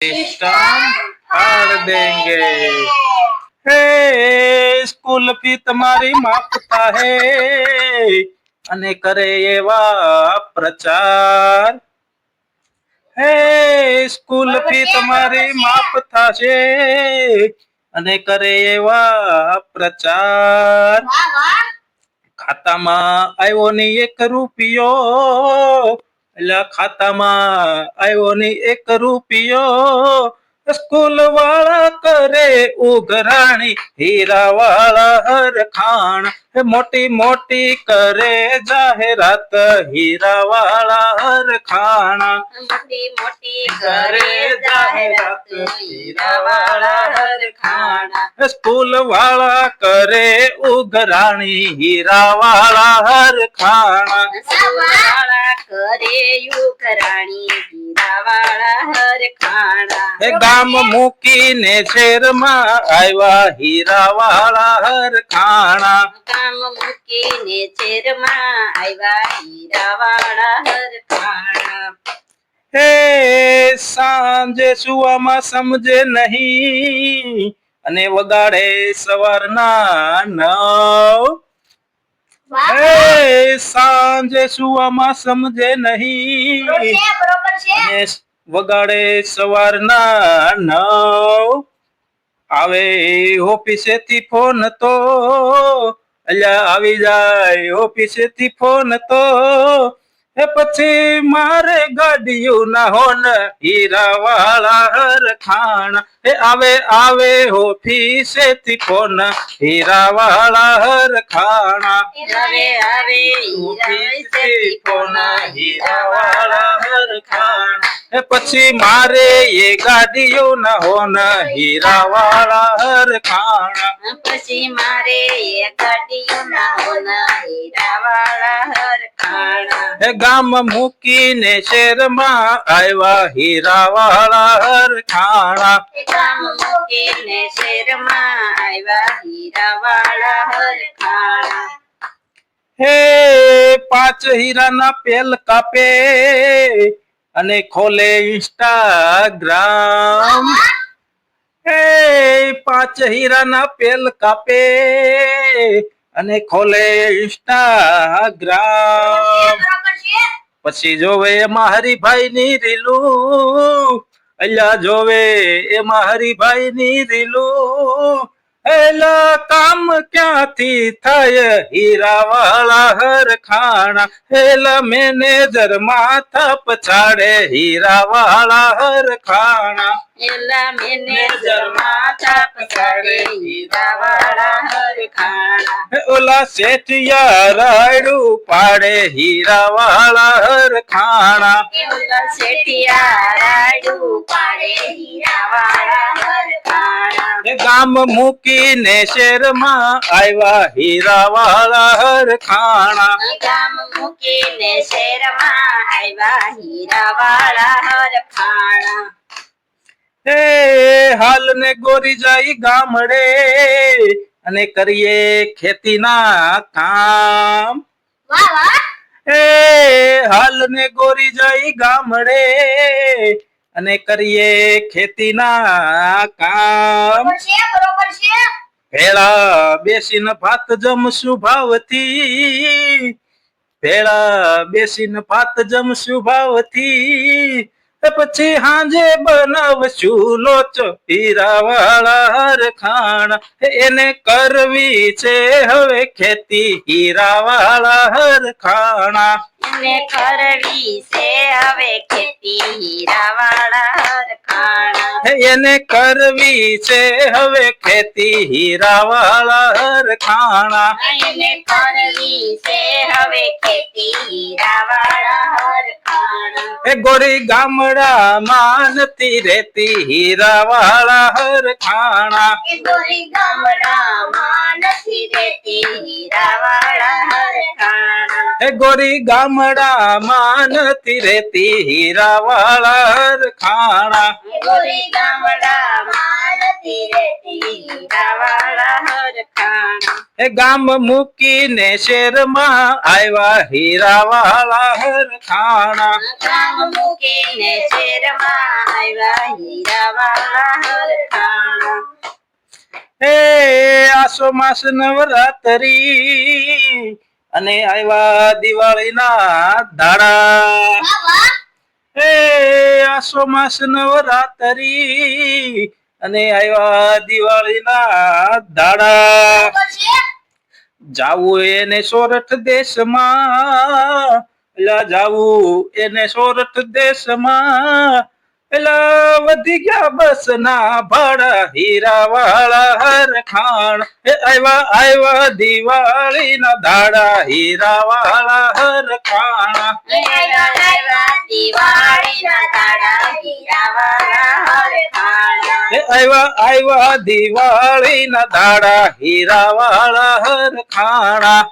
System फाड़ देंगे। हे school fee तुम्हारी मापता है અને કરે એવા પ્રચાર। હે સ્કૂલ ફી તમારી માફ થશે અને કરે એવા પ્રચાર। ખાતામાં આવ્યો ની 1 રૂપિયો, એટલે ખાતામાં આવ્યો ની 1 રૂપિયો, સ્કૂલ વાળા કરે ઉઘરાણી, હીરા વાળા હરખાણ, મોટી મોટી કરે જાહેરાત, હીરા વાળા હરખાણ, મોટી મોટી કરે જાહેરાત, હીરા વાળા હરખાણ, સ્કૂલ વાળા કરે ઉઘરાણી, હીરા વાળા હરખાણ, સ્કૂલ વાળા કરે ઉઘરાણી, હીરા વાળા હરખાણ, ગામ મૂકીને શહેરમાં આવ્યા હીરા વાળા હરખાણા। ગામ મૂકીને શહેરમાં આવ્યા હીરા વાળા હરખાણ, હે સાંજે સુવામાં સમજે નહીં અને વગાડે સવારના 9। હે સાંજે સુવામાં સમજે નહીં અને વગાડે સવારના 9। આવે ઓફિસેથી ફોન તો, અલ્યા આવી જાય ઓફિસેથી ફોન તો, એ પછી મારે ગાડીયું ના હોન, હીરા વાળા હરખાણ, એ આવે આવે ઓફિસેથી ફોન, હીરા વાળા હરખાણ, આવે આવે ઓફિસેથી ફોન, હીરા વાળા હરખાણ, એ પછી મારે એ ગાડીયું ના હોન, હીરા વાળા હરખાણ, પછી મારે એ ગાડીઓ ના હોના, હીરા વાળા હરખાણ, એ ગામ મૂકીને શહેરમાં આવ્યા હીરા વાળા હરખાણા। ગામ મૂકીને શહેરમાં આવ્યા હીરા વાળા હરખાણ, હે 5 હીરાના પેલ કાપે અને ખોલે ઇન્સ્ટાગ્રામ। હે 5 હીરાના પેલ કાપે અને ખોલે ઇન્સ્ટાગ્રામ। પછી જોવે એમાં હરિભાઈ ની રીલું, અલ્યા જોવે એમાં હરિભાઈ ની રીલું, એલા કામ ક્યાંથી થાય હીરા વાળા હરખાણા, એલા મેનેજર માથા પછાડે હીરા વાળા હરખાણા, એલા મેનેજર માથા પછાડે હીરા વાળા હરખાણ, ઓલા શેઠિયા રાયડું પાડે હીરા વાળા હરખાણા, ઓલા શેઠિયા રાયડું પાડે હીરા વાળા હરખાણ, ગામ મૂકીને શહેરમાં આવ્યા હીરા વાળા હરખાણા। ગામ મૂકીને શહેરમાં આવ્યા હીરા વાળા હરખાણ, હે હાલ ને ગોરી જાય ગામડે અને કરીએ ખેતીના કામ। હે હાલ ને ગોરી જાય ગામડે અને કરીએ ખેતીના કામ। ભેળા બેસીને ભાત જમશું ભાવથી, ભેળા બેસીને ભાત જમશું ભાવથી, પછી હાંજે બનાવશું લોચો હીરા વાળા હરખાણા, એને કરવી છે હવે ખેતી હીરા વાળા હરખાણા, એને કરવી છે હવે ખેતી હીરા વાળા હરખાણ, એને કરવી છે હવે ખેતી હીરા વાળા હરખાણા, એને કરવી છે હવે ખેતી હીરા વાળા હરખાણ, એ ગોરી ગામડામાં નથી રહેતી હીરા વાળા હરખાણા, ગોરી ગામડામાં નથી રહેતી હીરા વાળા હરખાણ, એ ગોરી ગામડામાં નથી રહેતી હીરા વાળા હરખાણા, ગોરી ગામડામાં નથી નથી રેતી હીરાવાળા હરખાણા. એ ગામ મૂકીને શેરમાં આવ્યા હીરાવાળા હરખાણા. ગામ મૂકીને શેરમાં આવ્યા હીરાવાળા હરખાણા. એ આસો માસ નવરાત્રી અને આવ્યા દિવાળીના દાડા. વાહ વાહ. એ આસો માસ નવરાત્રી અને આવ્યા દિવાળીના દાડા. બરોબર છે. જાવું એને સોરઠ દેશમાં, એલા જાવું એને સોરઠ દેશમાં, એલા વધી ગયા બસ ના ભાડા હીરાવાળા હરખાણ. એ આવ્યા દિવાળી ના દાડા હીરાવાળા હરખાણ. આવ્યા દિવાળીના દાડા હીરાવાળા હરખાણા. એ આવ્યા દિવાળી ના દાડા હીરાવાળા હરખાણા.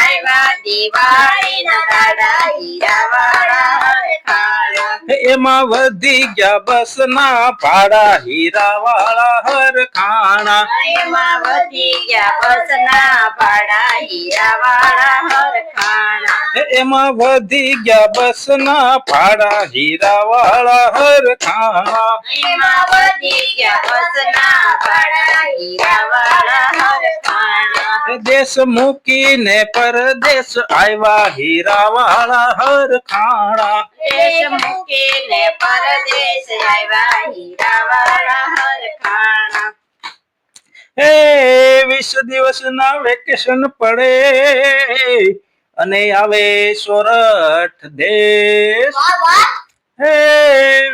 આવ્યા દિવાળીના દાડા હીરાવાળા હરખાણા. એમાં વધી ગયા બસ ના ભાડા હીરાવાળા હરખાણા. એમાં વધી ગયા બસના ભાડા હીરાવાળા હરખાણા. એમાં વધી ગયા બસ ના ભાડા હીરાવાળા હરખાણા. એમાં વધી ગયા બસના ભાડા હીરાવાળા હરખાણા. દેશ મૂકીને પરદેશ આવ્યા હીરાવાળા હરખાણા. દેશ મૂકીને પરદેશ આવ્યા હીરાવાળા હરખાણા. એ 20 દિવસના વેકેશન પડે અને આવે સોરઠ દેશ. વાહ વાહ. હે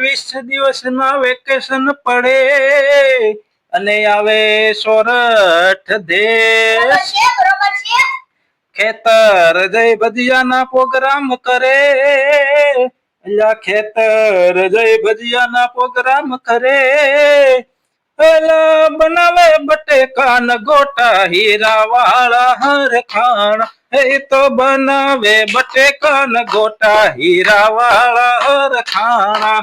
20 દિવસના વેકેશન પડે અને આવે સોરઠ દેશ. બરોબર છે. ખેતર જય ભજીયાના પ્રોગ્રામ કરે, અલ્યા ખેતર જય ભજીયાના પ્રોગ્રામ કરે. એલા બનાવે બટેકા ન ગોટા હીરાવાળા હરખાણા. એ તો બનાવે બટેકા ન ગોટા હીરાવાળા હરખાણા.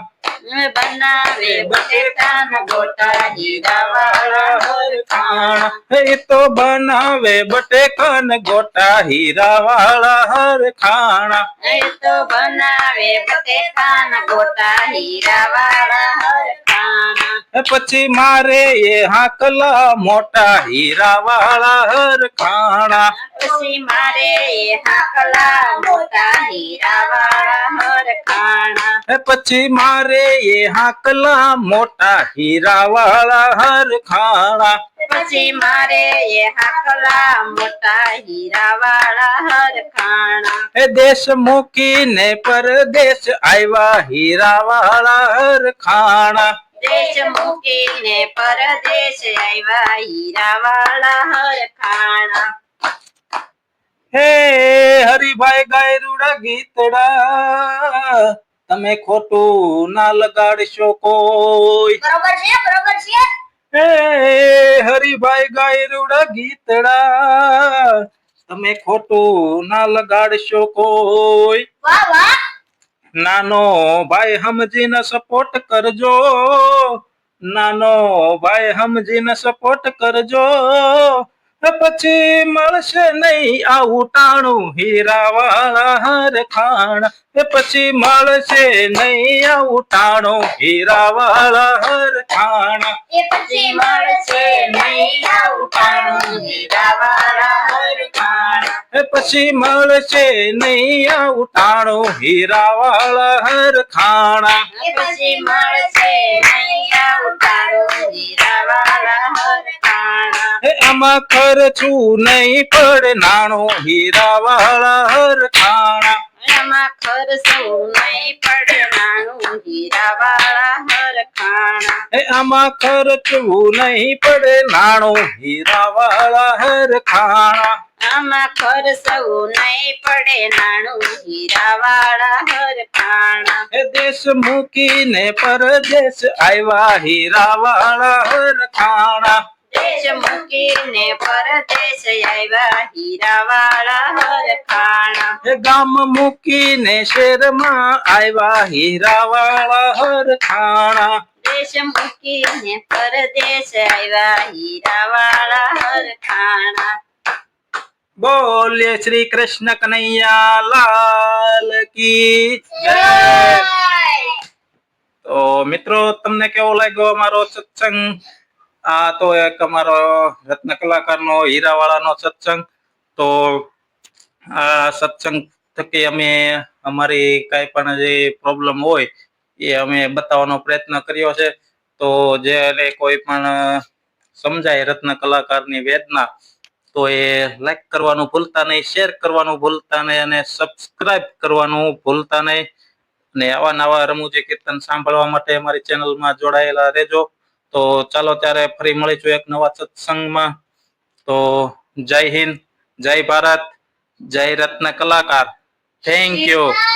બનાવે બટેટાના ગોટા હીરાવાળા હરખાણા. એ તો બનાવે બટેકા ન ગોટા હીરાવાળા હરખાણા. એ તો બનાવે બટેટાના ગોટા હીરાવાળા હરખાણા. પછી મારે એ હાકલા મોટા હીરાવાળા હરખાણા. પછી મારે એ હાકલા મોટા હીરાવાળા હરખાણા. પછી મારે એ હાકલા મોટા હીરાવાળા હરખાણા. પછી મારે એ હાકલા મોટા હીરાવાળા હરખાણા. એ દેશ મૂકીને પરદેશ આવ્યા હીરાવાળા હરખાણા. દેશ મૂકીને પરદેશ આવ્યા હીરાવાળા હરખાણા. હે હરિભાઈ ગાયરુડા ગીતડા, તમે ખોટું ના લગાડશો કોઈ. બરોબર છે. બરોબર છે. હે હરિભાઈ ગાયરુડા ગીતડા, તમે ખોટું ના લગાડશો કોઈ. વાહ વાહ. નાનો ભાઈ સમજીને સપોર્ટ કરજો, નાનો ભાઈ સમજીને સપોર્ટ કરજો. પછી મળશે નહીં આવું ટાણું હીરાવાળા હરખાણા. પછી મળશે નહીં આવું ટાણું હીરાવાળા હરખાણા. પછી મળશે નહીં આવું ટાણું હીરાવાળા હરખાણા. પછી મળશે નહીં આવું ટાણું હીરાવાળા હરખાણા. પછી મળશે નહીં આવું ટાણું હીરાવાળા હરખાણા. આમાં ખર્ચું નહીં પડે નાણું હીરાવાળા હરખાણા. એમાં ખર્ચું નહીં પડે નાણું હીરાવાળા હરખાણા. આમાં ખર્ચવું નહીં પડે નાણું હીરાવાળા હરખાણા. આમાં ખર્ચવું નહીં પડે નાણું હીરાવાળા હરખાણા. દેશ મૂકીને પરદેશ આવ્યા હીરાવાળા હરખાણા. દેશ મૂકીને પરદેશ આવ્યા હીરાવાળા હરખાણા. ગામ મૂકીને શેરમાં આવ્યા હીરાવાળા હરખાણા. દેશ મૂકીને પરદેશ આવ્યા હીરાવાળા હરખાણા. બોલીએ શ્રી કૃષ્ણ કનૈયા લાલ કી જય. તો મિત્રો, તમને કેવો લાગ્યો અમારો સત્સંગ? આ તો એક અમારો રત્ન કલાકારનો હીરાવાળાનો સત્સંગ. તો આ સત્સંગ થકી અમે અમારી કાંઈ પણ જે પ્રોબ્લેમ હોય એ અમે બતાવવાનો પ્રયત્ન કર્યો છે. તો જેને કોઈ પણ સમજાય રત્ન કલાકારની વેદના, તો એ લાઈક કરવાનું ભૂલતા નહીં, શેર કરવાનું ભૂલતા નહીં અને સબસ્ક્રાઇબ કરવાનું ભૂલતા નહીં. અને આવા નવા રમૂજી કીર્તન સાંભળવા માટે અમારી ચેનલમાં જોડાયેલા રહેજો. તો ચાલો ત્યારે ફરી મળીશું એક નવા સત્સંગમાં. તો જય હિન્દ, જય ભારત, જય રત્ન કલાકાર. Thank you.